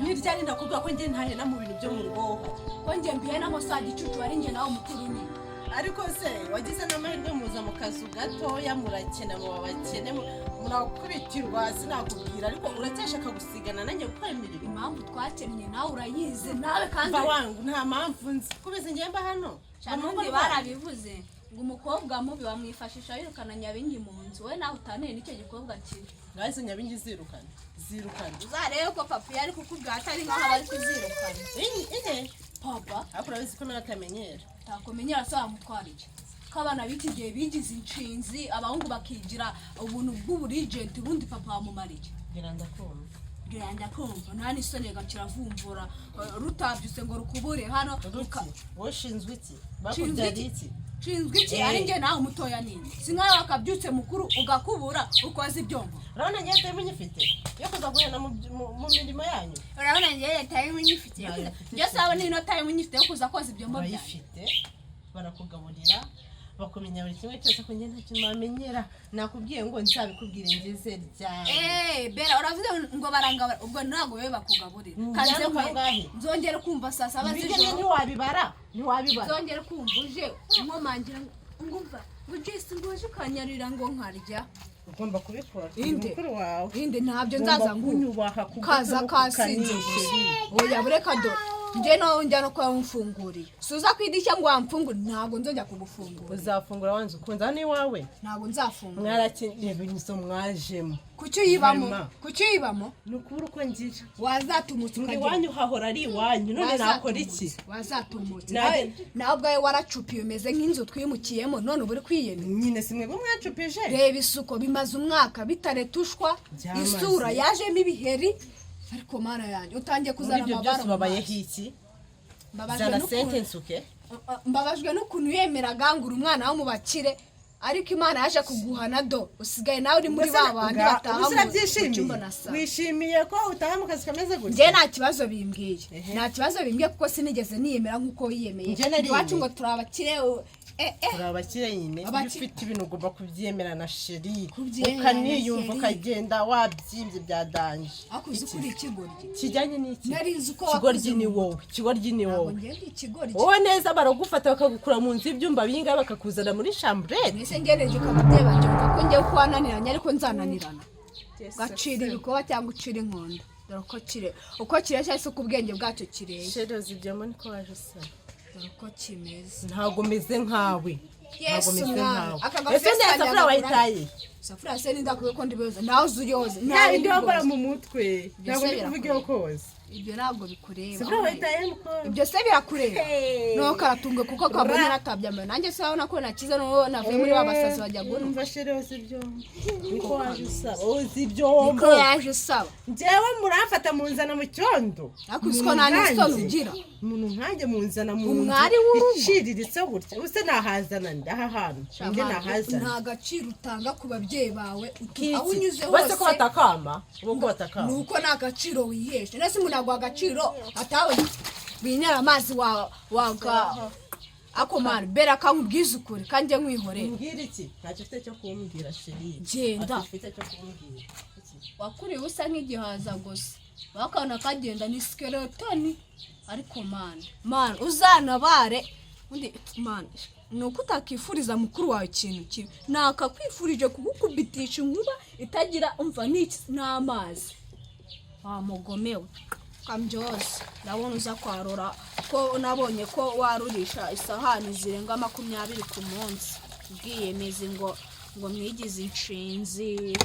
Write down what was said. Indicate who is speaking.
Speaker 1: Niryari ndakubwira ko njye ntahena mu bintu byo mu rugo
Speaker 2: ko njye mbiye n'amasaha gicucu ari njye nawe mukuru ni
Speaker 1: ariko se wagize n'amahirwe muza mu kazu gatoya murakena mu babakene munakubitirwa sinakubwira ariko uracyashaka gusigana nanjye gukora imirimo
Speaker 2: impamvu twakennye nawe urayizi nawe kandi
Speaker 1: wangu nta mpamvu nzi kubeze ngemba hano
Speaker 2: n'undi barabivuze ngo umukobwa mubi bamwifashisha yirukana Nyabingi mu nzu we nawe utaneye n'icyo gikorwa kibi
Speaker 1: ngaze Nyabingi zirukana
Speaker 2: uzarebe ko papa yari kukubwira atari nkaho bari kuzirukana
Speaker 1: ine
Speaker 2: papa
Speaker 1: akurabizi ko narakamenyera
Speaker 2: takomenyera so amutwara iki ko abana b'iki gihe bigize inshinzi abahungu bakigira ubuntu bw'uburegent ubundi papa wamumara iki Geranda kumva nta n'isoni gakiravumbura rutabyutse ngo rukubure hano
Speaker 1: washinzwe iki bakubyari iki
Speaker 2: shinzwe iki ari nge nawe umutoya nini sinkaho wakabyutse mukuru ugakubura ukoze ibyombo
Speaker 1: urabona ngiye time nyifite yo kuza guhena mu mirimo yanyu
Speaker 2: urabona ngiye time nyifite yo sawa nino time nyifite yo kuza koza ibyombo
Speaker 1: bayifite barakugaburira bakumenya buri kimwe cyose ko njye ntacyo namenyera nakubwiye ngo nzabikubwire ngeze ryari
Speaker 2: bera uravuze ngo barangabara ubwo ntago wewe bakugaburira kanze
Speaker 1: ngahe
Speaker 2: nzongera kumva saa 7
Speaker 1: z'ijoro ntiwabibara
Speaker 2: nzongera kumva uje nkomangira ngumva ujese ngoje kanyarira ngo nkarya
Speaker 1: ugomba kubikora mukuru wawe
Speaker 2: inde ntabyo nzaza
Speaker 1: ngunyubaha
Speaker 2: kaza kasinze oya bureka do nje no njya no kwa mfunguriye suza kwidishya ngo amfungure ntago nzojya kugufungura
Speaker 1: uzafungura wanze ukunza ni wawe
Speaker 2: ntago nzafungura
Speaker 1: mwarakinye binyiso mwajemo
Speaker 2: kuki yibamo
Speaker 1: nukubura uko ngira
Speaker 2: wazatumutse
Speaker 1: ukajya wanyu hahora ari wanyu none nakora iki
Speaker 2: wazatumutse nawe ubwawe waracupiye umeze nk'inzu twimukiyemo none uburi kwiyene
Speaker 1: nyine simwe bo mwacupije
Speaker 2: reba isuko bimaze umwaka bitaretushwa isura yajemo ibiheri ariko mara yanjye utangiye kuzana
Speaker 1: amabara babaye hiki zana sentence uke
Speaker 2: mbabajwe n'ukuntu yemeraga ngura umwana wo mubakire ariko Imana yaje kuguhana do usigaye nawe uri muri babandi bataha mu cyumba nasa
Speaker 1: wishimiye ko utaha mu kazi kameze gutya
Speaker 2: nje nta kibazo bimbwiye kuko sinigeze niyemera nkuko yiyemeye iwacu ngo turabakire
Speaker 1: turabakire nyine ufite ibintu ugomba kubyemera na sheri ukaniyumva ukagenda wabyimbye byadanje
Speaker 2: akuze kuri ikigoryi
Speaker 1: kijyanye n'iki
Speaker 2: narizi uko
Speaker 1: kigoryi ni wowe wowe neza baragufata bakagukura mu nzu ibyumba binga bakakuzana muri chambre
Speaker 2: nese ngereje kababye banje ko ngiye kwananiranya ariko nzananirana gacira ibikoba cyangwa ucira inkondo dore uko kire cyase ku bwenge bwacyo kireye
Speaker 1: sheri uzibyemo niko waje se
Speaker 2: uko kimeze
Speaker 1: ntago meze nkawe
Speaker 2: ntago meze nkawe
Speaker 1: ese neza fura wayitaye
Speaker 2: safura se nindakuye ko ndibezo nawe uzuyoze
Speaker 1: nta bindi wakora mu mutwe ntago bikuvugeho koze
Speaker 2: ibyo ntabwo bikureba
Speaker 1: safura wayitaye muko
Speaker 2: ibyo se birakureba no karatunge kuko kabone natabyambaye nanjye se abona ko nakiza no navuye muri babasazi bajya gura
Speaker 1: umva shere wose ibyo niko waje usaba uzi ibyo
Speaker 2: niko yaje usaba
Speaker 1: njyewe muramfata munzana mu cyondo
Speaker 2: akusko nani so nugira
Speaker 1: umuntu nkanjye munzana mu
Speaker 2: umwari w'urugo
Speaker 1: ishiriritse gutya use nahazana ndaha hano nge nahazana
Speaker 2: nta gaciro utanga ku babyeyi bawe aho unyuze hose
Speaker 1: bose ko batakamba uko batakamba
Speaker 2: nuko nta gaciro wiheshe nese munagwa agaciro atawe binyara amazi waga akomana bera kankubwiza ukuri kanje nkwihorera
Speaker 1: mbwira iki ntacyo ufite cyo kumbwira sheri
Speaker 2: genda
Speaker 1: ufite cyo kumbwira
Speaker 2: wakuri usa nk'igihaza gusa bakana kagenda ni skeleton ariko man uzanabare undi man nuko utakifuriza mukuru wawe ikintu kibi nakakwifurije kugukubitisha inkuba itagira umva n'iki n'amazi wamugomewe kambyose ndabona uza kwarura ko nabonye ko warurisha isahani zirenga 20 ku munsi bwiyemeze ngo mwigize inshinzi